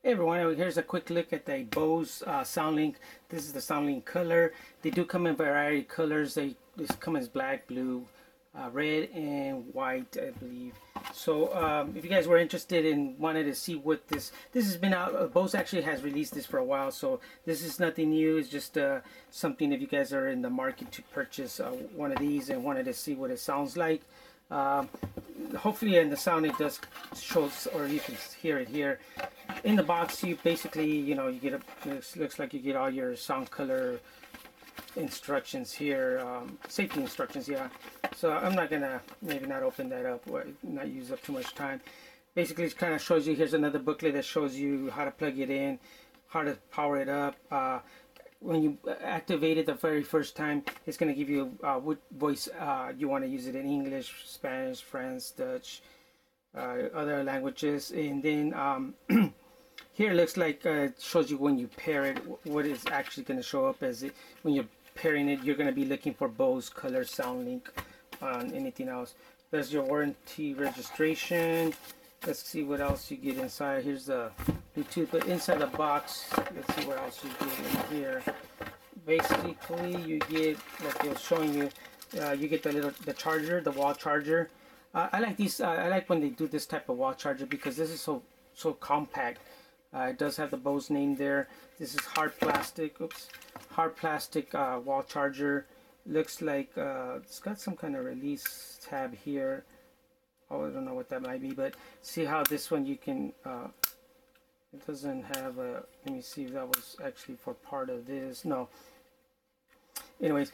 Hey everyone, here's a quick look at the Bose SoundLink. This is the SoundLink Color. They do come in variety of colors. They come as black, blue, red, and white, I believe. So if you guys were interested and wanted to see what this has been out, Bose actually has released this for a while. So this is nothing new. It's just something if you guys are in the market to purchase one of these and wanted to see what it sounds like. Hopefully in the sound it does show, or you can hear it here. In the box, you basically, you get looks like you get all your sound color instructions here, safety instructions, yeah. So I'm not gonna maybe not open that up, or not use up too much time. Basically, it kind of shows you. Here's another booklet that shows you how to plug it in, how to power it up. When you activate it the very first time, it's going to give you what voice you want to use it in: English, Spanish, French, Dutch, other languages. And then here it looks like it shows you when you pair it, what is actually going to show up as it. When you're pairing it, you're going to be looking for Bose Color SoundLink on anything else. There's your warranty registration. Let's see what else you get inside. Here's the Bluetooth, but inside the box, let's see what else you get in here. Basically, you get, like it was showing you, you get the charger, the wall charger. I like these. I like when they do this type of wall charger because this is so compact. It does have the Bose name there. This is hard plastic. Oops, hard plastic wall charger. Looks like it's got some kind of release tab here. Oh, I don't know what that might be, but see how this one you can, it doesn't have a, let me see if that was actually for part of this. No. Anyways,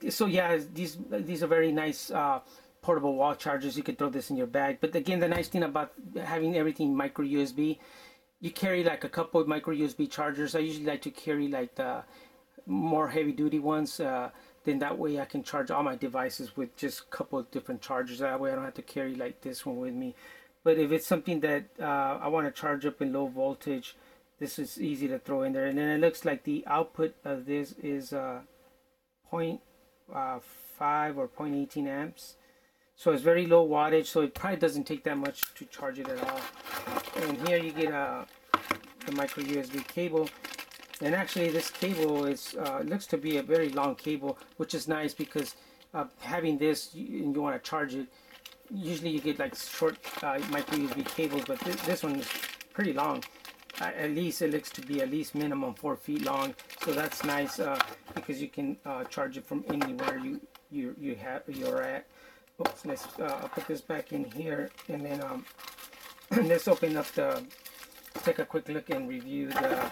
so yeah, these are very nice portable wall chargers. You could throw this in your bag. But again, the nice thing about having everything micro USB, you carry like a couple of micro USB chargers. I usually like to carry like the more heavy duty ones. Then that way I can charge all my devices with just a couple of different chargers. That way I don't have to carry like this one with me. But if it's something that I want to charge up in low voltage, this is easy to throw in there. And then it looks like the output of this is 0.5 or 0.18 amps. So it's very low wattage, so it probably doesn't take that much to charge it at all. And here you get the micro USB cable. And actually this cable is looks to be a very long cable, which is nice because having this and you want to charge it, usually you get like short micro USB cables, but this one is pretty long. At least it looks to be at least minimum 4 feet long, so that's nice because you can charge it from anywhere you're at. Oops, let's I'll put this back in here, and then let's open up take a quick look and review the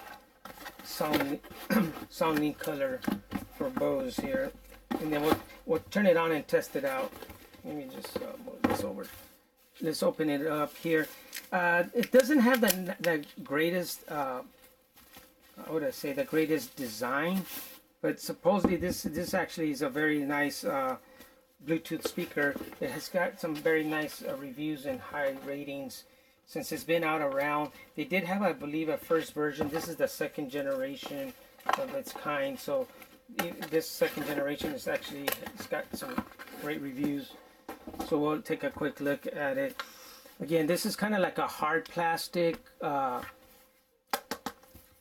SoundLink Color for Bose here, and then we'll turn it on and test it out. Let me just move this over. Let's open it up here. It doesn't have the greatest, how would I say, the greatest design, but supposedly this actually is a very nice Bluetooth speaker. It has got some very nice reviews and high ratings. Since it's been out around, they did have, I believe, a first version. This is the second generation of its kind. So this second generation is actually, it's got some great reviews. So we'll take a quick look at it. Again, this is kind of like a hard plastic,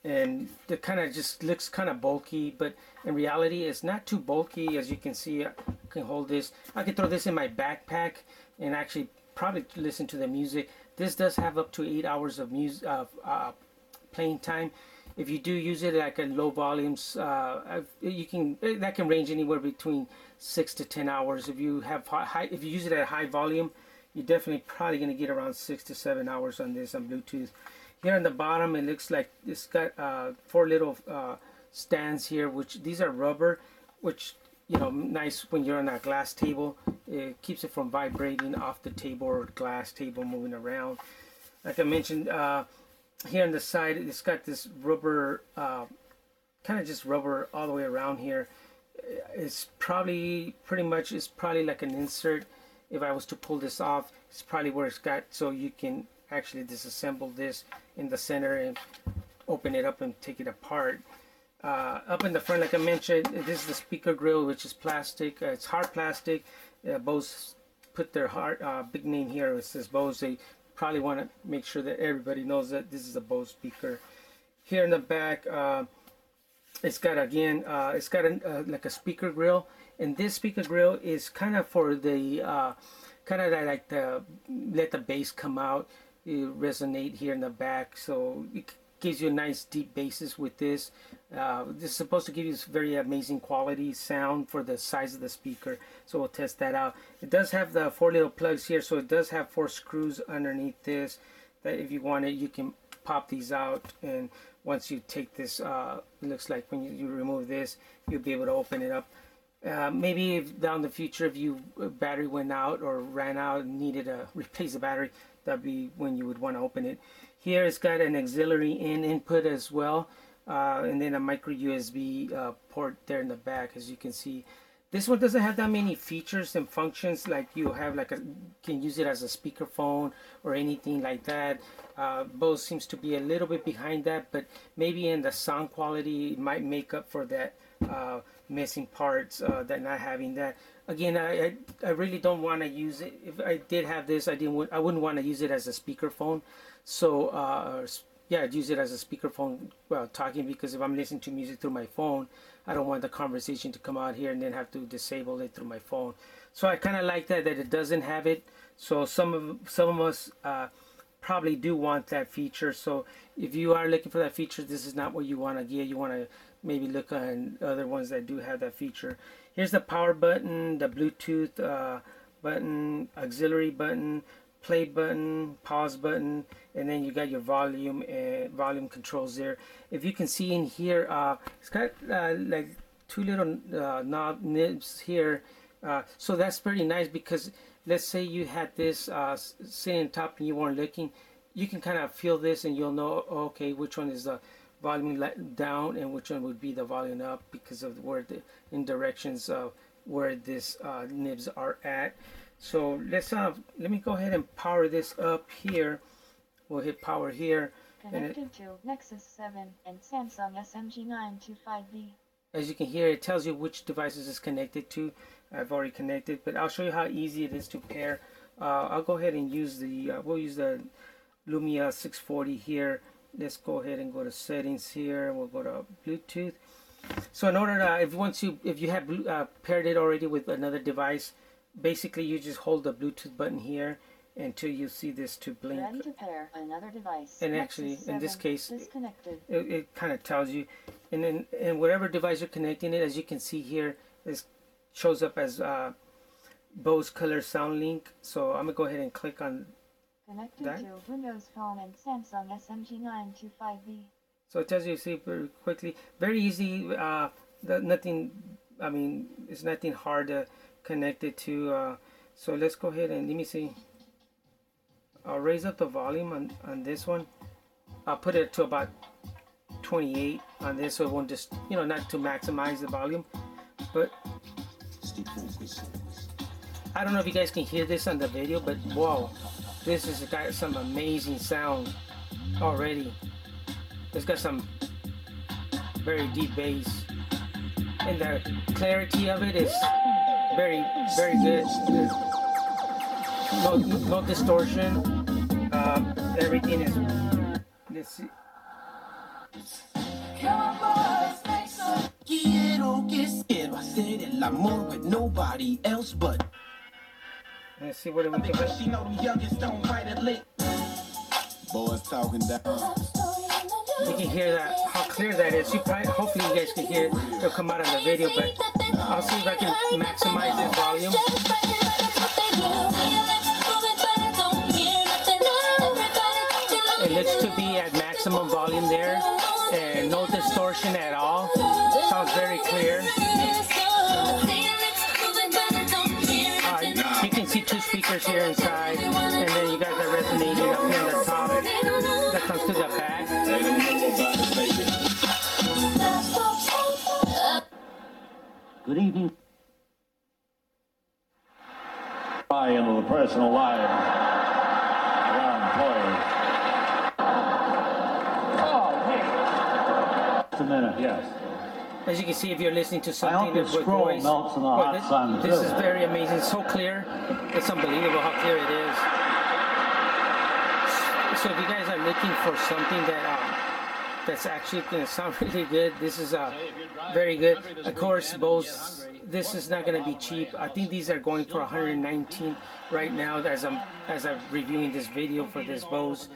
and it kind of just looks kind of bulky, but in reality, it's not too bulky. As you can see, I can hold this. I can throw this in my backpack and actually probably listen to the music. This does have up to 8 hours of music playing time. If you do use it like at low volumes, that can range anywhere between 6 to 10 hours. If you have if you use it at high volume, you're definitely probably going to get around 6 to 7 hours on this on Bluetooth. Here on the bottom, it looks like it's got 4 little stands here, which these are rubber, which nice when you're on a glass table. It keeps it from vibrating off the table or glass table moving around. Like I mentioned, here on the side, it's got this rubber, kind of just rubber all the way around here. It's probably probably like an insert. If I was to pull this off, it's probably where it's got, so you can actually disassemble this in the center and open it up and take it apart. Up in the front, like I mentioned, this is the speaker grill, which is plastic. It's hard plastic. Bose put their big name here. It says Bose. They probably want to make sure that everybody knows that this is a Bose speaker. Here in the back, it's got again, it's got like a speaker grill, and this speaker grill is kind of for the kind of like the let the bass come out, resonate here in the back, so it gives you a nice deep basses with this. This is supposed to give you this very amazing quality sound for the size of the speaker, so we'll test that out. It does have the 4 little plugs here, so it does have 4 screws underneath this that if you want it, you can pop these out, and once you take this, it looks like when you remove this, you'll be able to open it up. Maybe if down the future, if your battery went out or ran out and needed to replace the battery, that'd be when you would want to open it. Here it's got an auxiliary in input as well, and then a micro USB port there in the back, as you can see. This one doesn't have that many features and functions like you have, like can use it as a speakerphone or anything like that. Bose seems to be a little bit behind that, but maybe in the sound quality it might make up for that missing parts, that not having that. Again, I really don't want to use it. If I did have this, I wouldn't want to use it as a speakerphone. So yeah, I'd use it as a speakerphone while talking, because if I'm listening to music through my phone, I don't want the conversation to come out here and then have to disable it through my phone. So I kind of like that it doesn't have it. So some of us probably do want that feature. So if you are looking for that feature, this is not what you want to get. You want to maybe look on other ones that do have that feature. Here's the power button, the Bluetooth button, auxiliary button, play button, pause button, and then you got your volume and volume controls there. If you can see in here, it's got like 2 little knob nibs here, so that's pretty nice, because let's say you had this sitting on top and you weren't looking, you can kind of feel this and you'll know, okay, which one is the volume down and which one would be the volume up, because of where the in directions of where this nibs are at. So let me go ahead and power this up here. We'll hit power here. Connected to Nexus 7 and Samsung SMG925B. As you can hear, it tells you which devices it's connected to. I've already connected, but I'll show you how easy it is to pair. I'll go ahead and use we'll use the Lumia 640 here. Let's go ahead and go to settings here. We'll go to Bluetooth. So in order to, if you have paired it already with another device, basically you just hold the Bluetooth button here until you see this to blink. Ready to pair another device. And actually, in this case, disconnected. It kind of tells you. And then, in whatever device you're connecting it, as you can see here, it shows up as Bose Color SoundLink. So I'm gonna go ahead and click on Connected that. to Windows Phone and Samsung SMG925B. So it tells you, see, very quickly, very easy. Nothing. I mean, it's nothing hard to connect it to. So let's go ahead and let me see. I'll raise up the volume on this one. I'll put it to about 28 on this, so it won't just, not to maximize the volume. But I don't know if you guys can hear this on the video, but whoa, this has got some amazing sound already. It's got some very deep bass, and the clarity of it is very, very good. No distortion. Everything is. Let's see. With nobody else but. Let's see what do we get. Boys talking down. You can hear that, how clear that is. Hopefully you guys can hear it. It'll come out on the video, but I'll see if I can maximize the volume. It looks to be at maximum volume there, and no distortion at all. Sounds very clear. You can see 2 speakers here inside, and then you got the resonating up here on the top. That comes to the back. Good evening. Pry into the personal lives of our employees. Oh, hey. Just a minute, yes. As you can see, if you're listening to something I hope your with scroll voice, melts in the hot sun, this too. is very amazing. So clear. It's unbelievable how clear it is. So if you guys are looking for something that that's actually going to sound really good, this is very good. Of course, Bose, this is not going to be cheap. I think these are going for 119 right now as I'm reviewing this video for this Bose.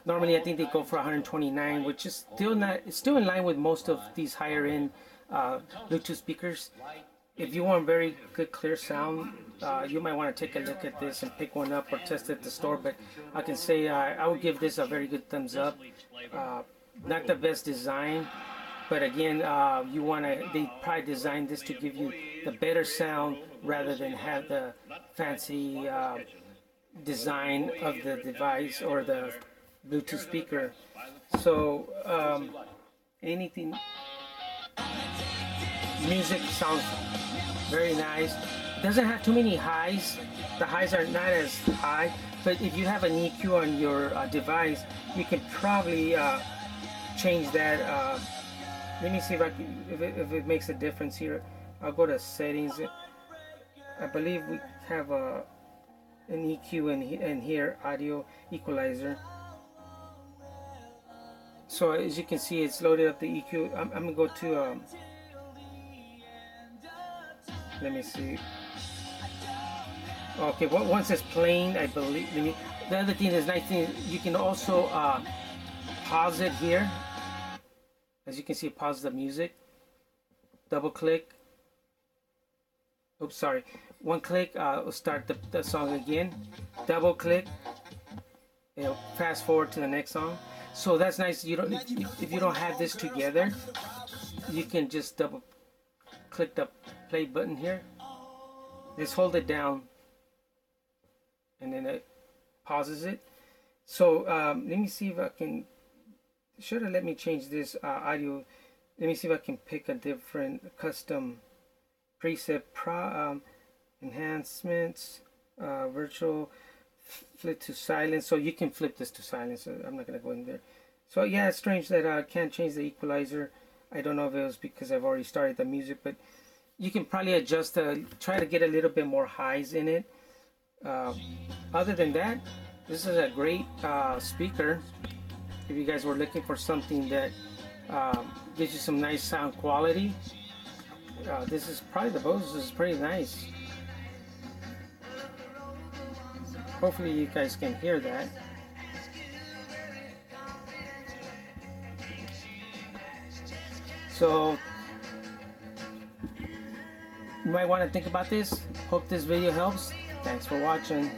Normally I think they go for 129, which is still in line with most of these higher end Bluetooth speakers. If you want very good clear sound, you might want to take a look at this and pick one up or test it at the store. But I can say I would give this a very good thumbs up. Not the best design, but again, they probably designed this to give you the better sound rather than have the fancy design of the device or the Bluetooth speaker. So anything, music sounds very nice. Doesn't have too many highs. The highs are not as high, but if you have an EQ on your device, you can probably change that. Let me see if if it makes a difference here. I'll go to settings. I believe we have an EQ in here, audio equalizer. So as you can see, it's loaded up the EQ. I'm gonna go to let me see. Okay, once it's playing, I believe. The other thing is nice thing, you can also pause it here. As you can see, pause the music. Double click. Oops, sorry. One click will start the song again. Double click. It'll fast forward to the next song. So that's nice. You don't if you don't have this together, you can just double click the play button here. Just hold it down, and then it pauses it. So let me see if I can. Should have let me change this audio. Let me see if I can pick a different custom preset. Enhancements, virtual, flip to silence. So you can flip this to silence. So I'm not gonna go in there. So yeah, it's strange that I can't change the equalizer. I don't know if it was because I've already started the music, but you can probably adjust try to get a little bit more highs in it. Other than that, this is a great speaker. If you guys were looking for something that gives you some nice sound quality, this is probably the Bose. This is pretty nice. Hopefully you guys can hear that. So you might want to think about this. Hope this video helps. Thanks for watching.